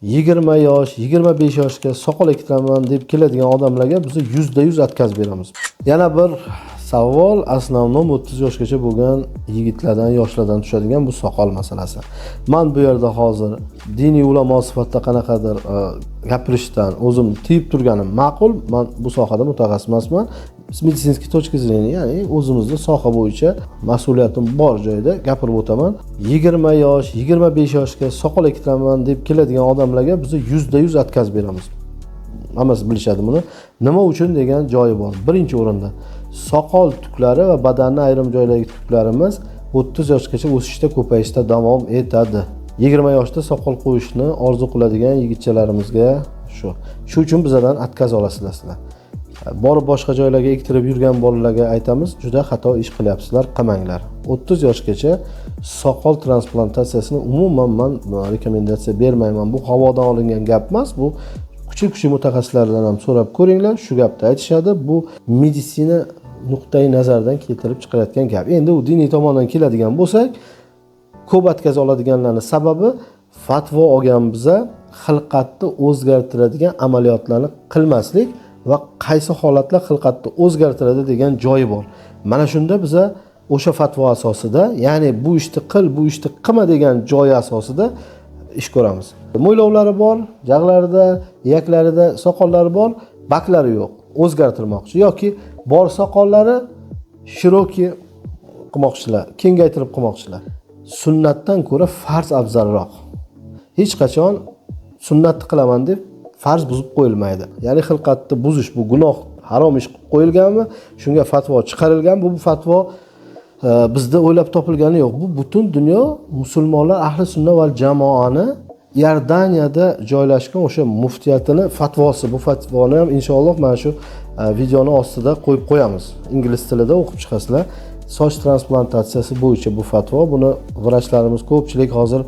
20 yosh, 25 yoshga soqol ektiraman deb keladigan odamlarga biz %100 atkaz beramiz. Yana bir savol, asnonom 30 yoshgacha bo'lgan yigitlardan, yoshlardan tushadigan bu soqol masalasi. Men bu yerda hozir diniy ulamo sifatida qanaqadir gapirishdan o'zim tiyib turganim ma'qul. Men bu sohada mutaxassis emasman. Meditsinskiy точка зрения, ya'ni o'zimizning soha bo'yicha mas'uliyatim bor joyda gapirib o'taman. 20 yosh, 25 yoshga soqol ektiraman deb keladigan odamlarga biz %100 atkaz beramiz. Hammasi bilishadi buni. Nima uchun degan joyi bor. Birinchi o'rinda soqol tuklari va badanning ayrim joylaridagi tuklarimiz 30 yoshgacha o'sishda, ko'payishda davom etadi. 20 yoshda soqol qo'yishni orzu qiladigan yigitchalarimizga shu uchun bizdan atkaz olasizlar sizlar. Borib boshqa joylarga ektirib yurgan bolalarga aytamiz, juda xato ish qilyapsizlar, qilmanglar. 30 yoshgacha soqol transplantatsiyasini umuman men rekomendatsiya bermayman. Bu havodan olingan gap emas, bu kuchli mutaxassislardan ham so'rab ko'ringlar, shu gapni aytishadi. Bu meditsina nuqtai nazaridan keltirib chiqarayotgan gap. Endi u diniy tomondan keladigan bo'lsak, ko'p atkaz oladiganlarning sababi fatvo olgan biza xilqatni o'zgartiradigan amaliyotlarni qilmaslik va qaysi holatlar xilqatni o'zgartiradi degan joyi bor. Mana shunda biza o'sha fatvo asosida, ya'ni bu ishni qil, bu ishni qilma degan joyi asosida ish ko'ramiz. Mo'ylovlari bor, jag'larida, iyaklarida soqollari bor, baklari yo'q, o'zgartirmoqchi yoki bor soqollari shiroki qilmoqchilar, kengaytirib qilmoqchilar. Sunnatdan ko'ra farz afzalroq. Hech qachon sunnatni qilaman deb farz buzib qo'yilmaydi. Ya'ni xilqatni buzish bu gunoh, harom ish qilib qo'yilganmi? Shunga fatvo chiqarilgan. Bu fatvo bizda o'ylab topilgani yo'q. Bu butun dunyo musulmonlar ahli sunna va jamoani Iordaniyada joylashgan o'sha muftiyatining fatvosi. Bu fatvoni ham inshaalloh mana shu videoni ostida qo'yib qo'yamiz. Ingliz tilida o'qib chiqasizlar. Soch transplantatsiyasi bo'yicha bu fatvo. Buni vrachlarimiz ko'pchilik hozir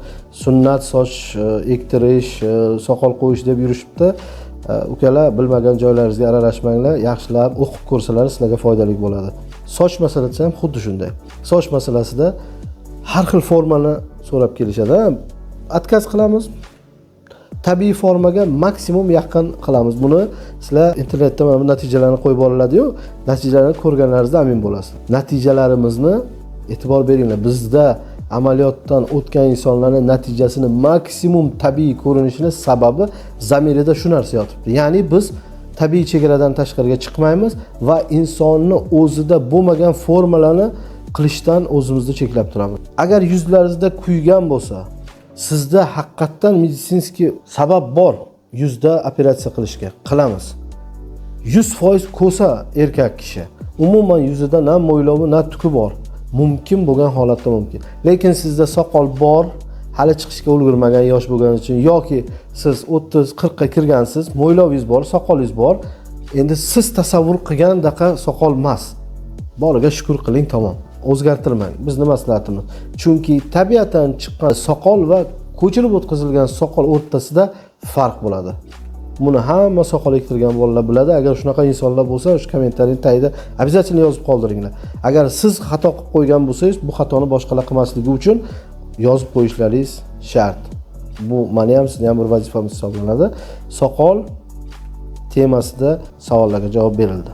sunnat soch ektirish, soqol qo'yish deb yurishibdi. Ukalar, bilmagan joylaringizga aralashmanglar, yaxshilab o'qib ko'rsalar sizlarga foydali bo'ladi. Soch masalasi ham xuddi shunday. Soch masalasida har xil formani so'rab kelishadi. Atkaz qilamiz. Tabiiy formaga maksimum yaqin qilamiz. Buni sizlar internetda mana bu natijalarni qo'yib oriladi-yu, natijalarni ko'rganlaringizda amin bo'lasiz. Natijalarimizni e'tibor beringlar. Bizda amaliyotdan o'tgan insonlarning natijasini maksimum tabiiy ko'rinishini sababi zamirida shu narsa yotibdi. Ya'ni biz tabiiy chegaradan tashqariga chiqmaymiz va insonni o'zida bo'lmagan formalarni qilishdan o'zimizni cheklab turamiz. Agar yuzlaringizda kuygan bo'lsa, sizda haqiqatan meditsinskiy sabab bor yuzda operatsiya qilishga, qilamiz. 100% ko'sa erkak kishi, umuman yuzida na mo'ylovi, na tuki bor. Mumkin bo'lgan holatda mumkin. Lekin sizda soqol bor, hali chiqishga ulgurmagan yosh bo'lgani uchun yoki siz 30-40 ga kirgansiz, mo'ylovingiz bor, soqolingiz bor. Endi siz tasavvur qilgandaqa soqol emas. Boriga shukr qiling, tamom. O'zgartirmang. Bizning maslahatimiz. Chunki tabiatan chiqqan soqol va ko'chirib o'tkazilgan soqol o'rtasida farq bo'ladi. Buni hamma soqol ektirgan bolalar biladi. Agar shunaqa insonlar bo'lsa, o'sha kommentariyning tagida обязательно yozib qoldiringlar. Agar siz xato qilib qo'ygan bo'lsangiz, bu xatoni boshqalar qilmasligi uchun yozib qo'yishlaringiz shart. Bu meni ham, sizni ham bir vazifamiz hisoblanadi. Soqol temasida savollarga javob berildi.